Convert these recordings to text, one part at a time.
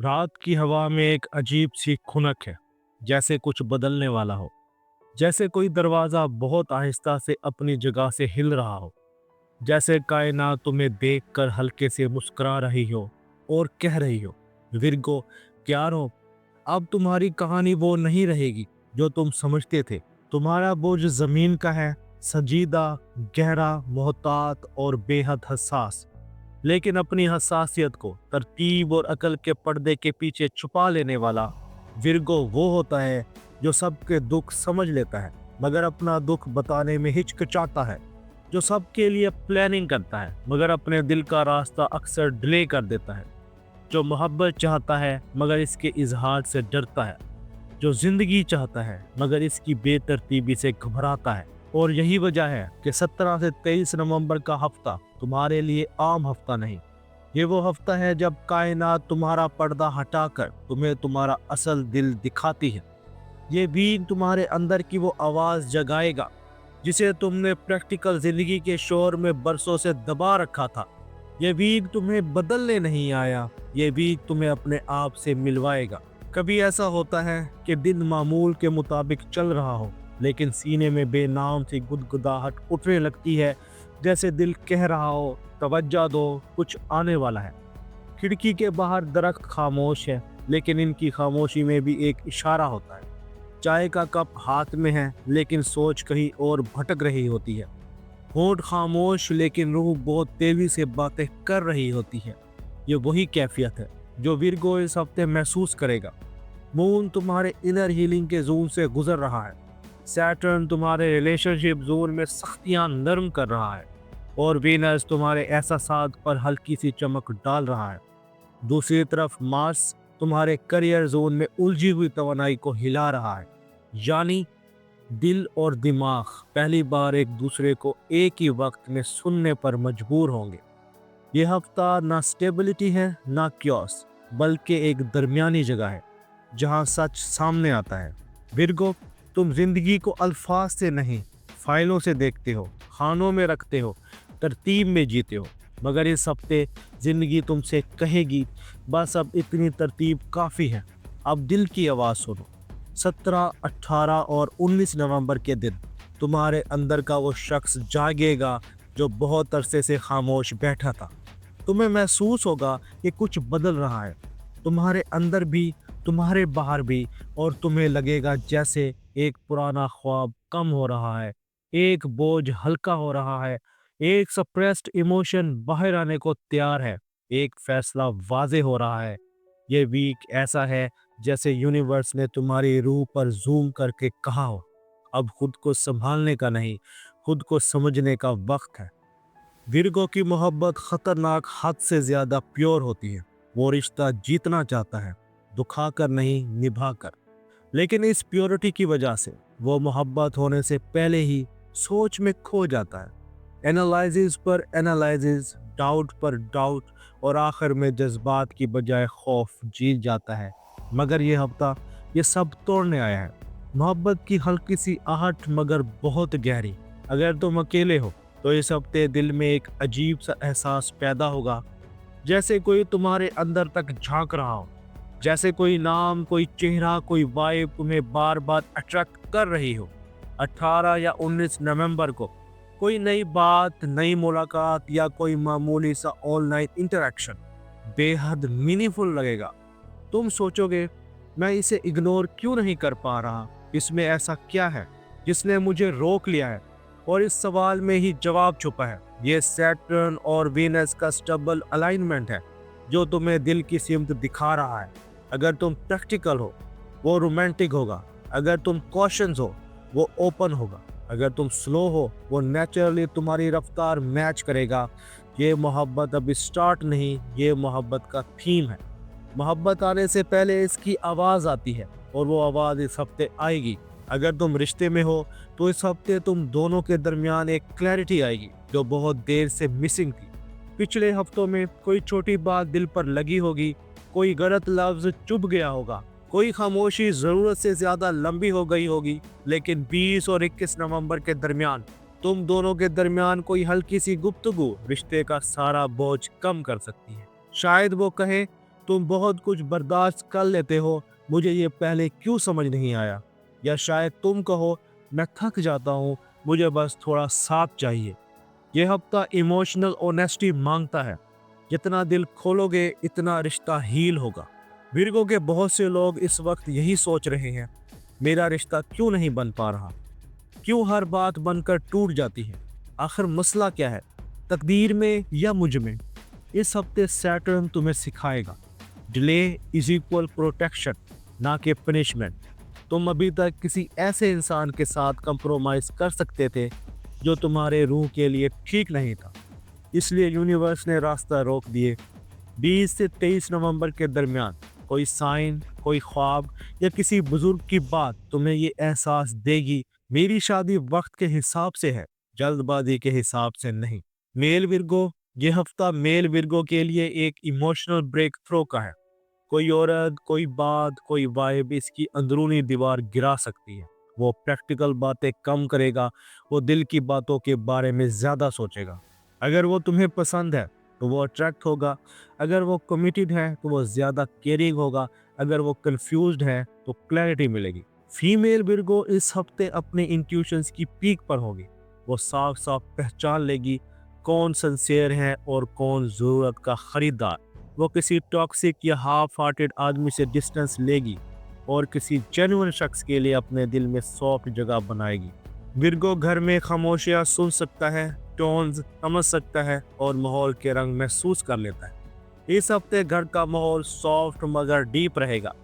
रात की हवा में एक अजीब सी खुनक है, जैसे कुछ बदलने वाला हो। जैसे कोई दरवाजा बहुत आहिस्ता से अपनी जगह से हिल रहा हो। जैसे कायनात तुम्हें देखकर हल्के से मुस्कुरा रही हो और कह रही हो, विरगो, प्यार हो, अब तुम्हारी कहानी वो नहीं रहेगी जो तुम समझते थे। तुम्हारा बोझ जमीन का है, संजीदा, गहरा, मोहतात और बेहद हसास। लेकिन अपनी हसासियत को तरतीब और अकल के पर्दे के पीछे छुपा लेने वाला विरगो वो होता है जो सबके दुख समझ लेता है मगर अपना दुख बताने में हिचकिचाता है। जो सबके लिए प्लानिंग करता है मगर अपने दिल का रास्ता अक्सर डिले कर देता है। जो मोहब्बत चाहता है मगर इसके इजहार से डरता है। जो जिंदगी चाहता है मगर इसकी बेतरतीबी से घबराता है। और यही वजह है कि 17 से 23 नवंबर का हफ्ता तुम्हारे लिए आम हफ्ता नहीं। ये वो हफ्ता है जब कायनात तुम्हारा पर्दा हटाकर तुम्हें तुम्हारा असल दिल दिखाती है। ये भी तुम्हारे अंदर की वो आवाज जगाएगा जिसे तुमने प्रैक्टिकल जिंदगी के शोर में बरसों से दबा रखा था। ये भी तुम्हें बदलने नहीं आया, ये भी तुम्हें अपने आप से मिलवाएगा। कभी ऐसा होता है कि दिन मामूल के मुताबिक चल रहा हो, लेकिन सीने में बेनाम सी गुदगुदाहट उठने लगती है, जैसे दिल कह रहा हो, तवज्जो दो, कुछ आने वाला है। खिड़की के बाहर दरख्त खामोश है, लेकिन इनकी खामोशी में भी एक इशारा होता है। चाय का कप हाथ में है, लेकिन सोच कहीं और भटक रही होती है। होंठ खामोश, लेकिन रूह बहुत तेजी से बातें कर रही होती है। ये वही कैफियत है जो विरगो इस हफ्ते महसूस करेगा। मून तुम्हारे इनर हीलिंग के जोन से गुजर रहा है। सैटर्न तुम्हारे रिलेशनशिप जोन में सख्तियां नरम कर रहा है और वीनस तुम्हारे एहसासात पर हल्की सी चमक डाल रहा है। दूसरी तरफ मार्स तुम्हारे करियर जोन में उलझी हुई तवानाई को हिला रहा है। यानी दिल और दिमाग पहली बार एक दूसरे को एक ही वक्त में सुनने पर मजबूर होंगे। यह हफ्ता ना स्टेबिलिटी है ना क्योस, बल्कि एक दरमियानी जगह है जहां सच सामने आता है। विरगो, तुम जिंदगी को अल्फाज से नहीं, फाइलों से देखते हो, खानों में रखते हो, तरतीब में जीते हो। मगर इस हफ्ते जिंदगी तुमसे कहेगी, बस अब इतनी तरतीब काफ़ी है, अब दिल की आवाज़ सुनो। 17, 18 और 19 नवंबर के दिन तुम्हारे अंदर का वो शख्स जागेगा जो बहुत अरसे से खामोश बैठा था। तुम्हें महसूस होगा कि कुछ बदल रहा है, तुम्हारे अंदर भी, तुम्हारे बाहर भी। और तुम्हें लगेगा जैसे एक पुराना ख्वाब कम हो रहा है, एक बोझ हल्का हो रहा है, एक सप्रेस्ड इमोशन बाहर आने को तैयार है, एक फैसला वाजे हो रहा है। ये वीक ऐसा है जैसे यूनिवर्स ने तुम्हारी रूह पर जूम करके कहा हो, अब खुद को संभालने का नहीं, खुद को समझने का वक्त है। विरगो की मोहब्बत खतरनाक हद से ज्यादा प्योर होती है। वो रिश्ता जीतना चाहता है, दुखाकर नहीं, निभाकर। लेकिन इस प्योरिटी की वजह से वो मोहब्बत होने से पहले ही सोच में खो जाता है। एनालिसिस पर एनालिसिस, डाउट पर डाउट, और आखिर में जज्बात की बजाय खौफ जीत जाता है। मगर ये हफ्ता ये सब तोड़ने आया है। मोहब्बत की हल्की सी आहट मगर बहुत गहरी। अगर तुम अकेले हो तो इस हफ्ते दिल में एक अजीब सा एहसास पैदा होगा, जैसे कोई तुम्हारे अंदर तक झांक रहा हो। जैसे कोई नाम, कोई चेहरा, कोई वाइब तुम्हें बार बार अट्रैक्ट कर रही हो। 18 या 19 नवंबर को कोई नई बात, नई मुलाकात या कोई मामूली सा ऑनलाइन इंटरेक्शन बेहद मीनिंगफुल लगेगा। तुम सोचोगे, मैं इसे इग्नोर क्यों नहीं कर पा रहा, इसमें ऐसा क्या है जिसने मुझे रोक लिया है। और इस सवाल में ही जवाब छुपा है। ये सैटर्न और वीनस का स्टबल अलाइनमेंट है जो तुम्हें दिल की सिमत दिखा रहा है। अगर तुम प्रैक्टिकल हो, वो रोमांटिक होगा। अगर तुम कॉशंस हो, वो ओपन होगा। अगर तुम स्लो हो, वो नेचुरली तुम्हारी रफ्तार मैच करेगा। ये मोहब्बत अभी स्टार्ट नहीं, ये मोहब्बत का थीम है। मोहब्बत आने से पहले इसकी आवाज़ आती है और वो आवाज़ इस हफ्ते आएगी। अगर तुम रिश्ते में हो तो इस हफ्ते तुम दोनों के दरमियान एक क्लैरिटी आएगी जो बहुत देर से मिसिंग थी। पिछले हफ्तों में कोई छोटी बात दिल पर लगी होगी, कोई गलत लफ्ज चुभ गया होगा, कोई खामोशी ज़रूरत से ज़्यादा लंबी हो गई होगी। लेकिन 20 और 21 नवंबर के दरमियान तुम दोनों के दरमियान कोई हल्की सी गुफ्तगू रिश्ते का सारा बोझ कम कर सकती है। शायद वो कहे, तुम बहुत कुछ बर्दाश्त कर लेते हो, मुझे ये पहले क्यों समझ नहीं आया। या शायद तुम कहो, मैं थक जाता हूँ, मुझे बस थोड़ा साथ चाहिए। ये हफ्ता इमोशनल ऑनेस्टी मांगता है। जितना दिल खोलोगे इतना रिश्ता हील होगा। विर्गो के बहुत से लोग इस वक्त यही सोच रहे हैं, मेरा रिश्ता क्यों नहीं बन पा रहा, क्यों हर बात बनकर टूट जाती है, आखिर मसला क्या है, तकदीर में या मुझ में। इस हफ्ते सैटर्न तुम्हें सिखाएगा डिले इज इक्वल प्रोटेक्शन, ना कि पनिशमेंट। तुम अभी तक किसी ऐसे इंसान के साथ कंप्रोमाइज कर सकते थे जो तुम्हारे रूह के लिए ठीक नहीं था, इसलिए यूनिवर्स ने रास्ता रोक दिए। 20 से 23 नवंबर के दरमियान कोई साइन, कोई ख्वाब या किसी बुजुर्ग की बात तुम्हें ये एहसास देगी, मेरी शादी वक्त के हिसाब से है, जल्दबाजी के हिसाब से नहीं। मेल विर्गो, ये हफ्ता मेल विर्गो के लिए एक इमोशनल ब्रेक थ्रो का है। कोई औरत, कोई बात, कोई वाइब इसकी अंदरूनी दीवार गिरा सकती है। वो प्रैक्टिकल बातें कम करेगा, वो दिल की बातों के बारे में ज्यादा सोचेगा। अगर वो तुम्हें पसंद है तो वो अट्रैक्ट होगा, अगर वो कमिटेड है तो वो ज्यादा केयरिंग होगा, अगर वो कंफ्यूज्ड है तो क्लैरिटी मिलेगी। फीमेल विर्गो इस हफ्ते अपने इंट्यूशंस की पीक पर होगी। वो साफ साफ पहचान लेगी कौन सिंसियर है और कौन जरूरत का खरीदार। वो किसी टॉक्सिक या हाफ हार्टेड आदमी से डिस्टेंस लेगी और किसी जेन्युइन शख्स के लिए अपने दिल में सॉफ्ट जगह बनाएगी। विर्गो घर में खामोशियां सुन सकता है, टोन्स समझ सकता है और माहौल के रंग महसूस कर लेता है। इस हफ्ते घर का माहौल सॉफ्ट मगर डीप रहेगा।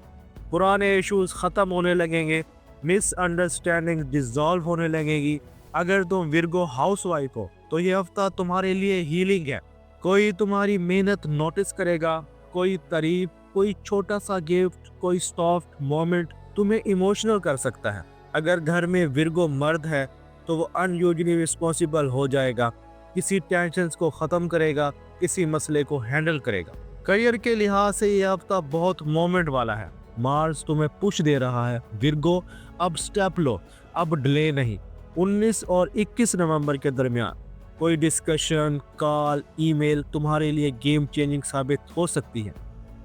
पुराने इश्यूज खत्म होने लगेंगे, मिसअंडरस्टैंडिंग डिसॉल्व होने लगेगी। अगर तुम विर्गो हाउसवाइफ हो तो ये हफ्ता तुम्हारे लिए हीलिंग है। कोई तुम्हारी मेहनत नोटिस करेगा, कोई तारीफ, कोई छोटा सा गिफ्ट, कोई सॉफ्ट मोमेंट तुम्हें इमोशनल कर सकता है। अगर घर में विर्गो मर्द है तो वो अनयूजुअली रिस्पॉन्सिबल हो जाएगा, किसी टेंशन को ख़त्म करेगा, किसी मसले को हैंडल करेगा। करियर के लिहाज से ये हफ्ता बहुत मोमेंट वाला है। मार्स तुम्हें पुश दे रहा है, विर्गो अब स्टेप लो, अब डिले नहीं। 19 और 21 नवंबर के दरमियान कोई डिस्कशन, कॉल, ईमेल तुम्हारे लिए गेम चेंजिंग साबित हो सकती है।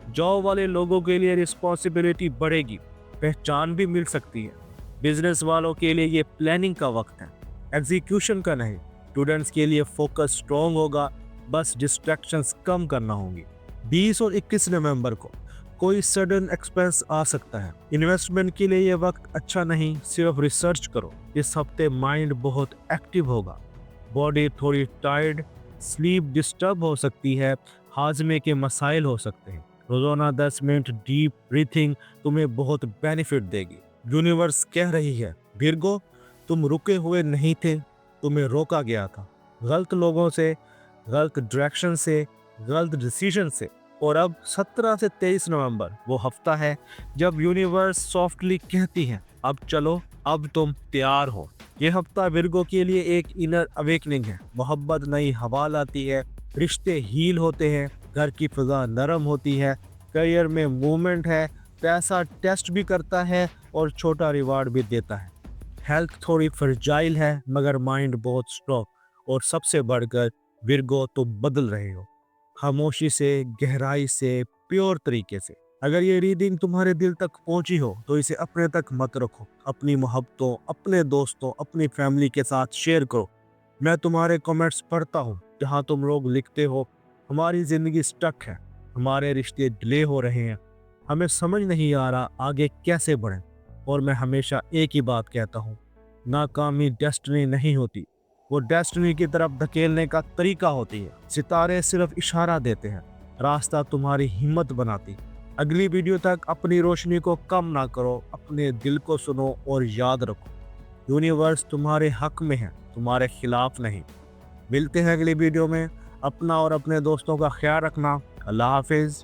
जॉब वाले लोगों के लिए रिस्पॉन्सिबिलिटी बढ़ेगी, पहचान भी मिल सकती है। बिजनेस वालों के लिए ये प्लानिंग का वक्त है, एग्जीक्यूशन का नहीं। स्टूडेंट्स के लिए फोकस स्ट्रॉन्ग होगा, बस डिस्ट्रैक्शंस कम करना होंगी। 20 और 21 नवंबर को कोई सडन एक्सपेंस आ सकता है। इन्वेस्टमेंट के लिए ये वक्त अच्छा नहीं, सिर्फ रिसर्च करो। इस हफ्ते माइंड बहुत एक्टिव होगा, बॉडी थोड़ी टायर्ड, स्लीप डिस्टर्ब हो सकती है, हाजमे के मसाइल हो सकते हैं। रोजाना 10 मिनट डीप ब्रीथिंग तुम्हें बहुत बेनिफिट देगी। यूनिवर्स कह रही है, विर्गो तुम रुके हुए नहीं थे, तुम्हें रोका गया था, गलत लोगों से, गलत डायरेक्शन से, गलत डिसीजन से। और अब 17 से 23 नवंबर वो हफ्ता है जब यूनिवर्स सॉफ्टली कहती है, अब चलो, अब तुम तैयार हो। ये हफ्ता विर्गो के लिए एक इनर अवेकनिंग है। मोहब्बत नई हवा लाती है, रिश्ते हील होते हैं, घर की फिजा नरम होती है, करियर में मूवमेंट है, पैसा टेस्ट भी करता है और छोटा रिवार्ड भी देता है। हेल्थ थोड़ी फ्रजाइल है मगर माइंड बहुत स्ट्रॉन्ग। और सबसे बढ़कर विर्गो तुम बदल रहे हो, खामोशी से, गहराई से, प्योर तरीके से। अगर ये रीडिंग तुम्हारे दिल तक पहुंची हो तो इसे अपने तक मत रखो, अपनी मोहब्बतों, अपने दोस्तों, अपनी फैमिली के साथ शेयर करो। मैं तुम्हारे कमेंट्स पढ़ता हूँ जहाँ तुम लोग लिखते हो, हमारी ज़िंदगी स्टक है, हमारे रिश्ते डिले हो रहे हैं, हमें समझ नहीं आ रहा आगे कैसे बढ़ें। और मैं हमेशा एक ही बात कहता हूँ, नाकामी डेस्टिनी नहीं होती, वो डेस्टिनी की तरफ धकेलने का तरीका होती है। सितारे सिर्फ इशारा देते हैं, रास्ता तुम्हारी हिम्मत बनाती। अगली वीडियो तक अपनी रोशनी को कम ना करो, अपने दिल को सुनो और याद रखो, यूनिवर्स तुम्हारे हक में है, तुम्हारे खिलाफ नहीं। मिलते हैं अगली वीडियो में। अपना और अपने दोस्तों का ख्याल रखना। अल्लाह हाफिज़।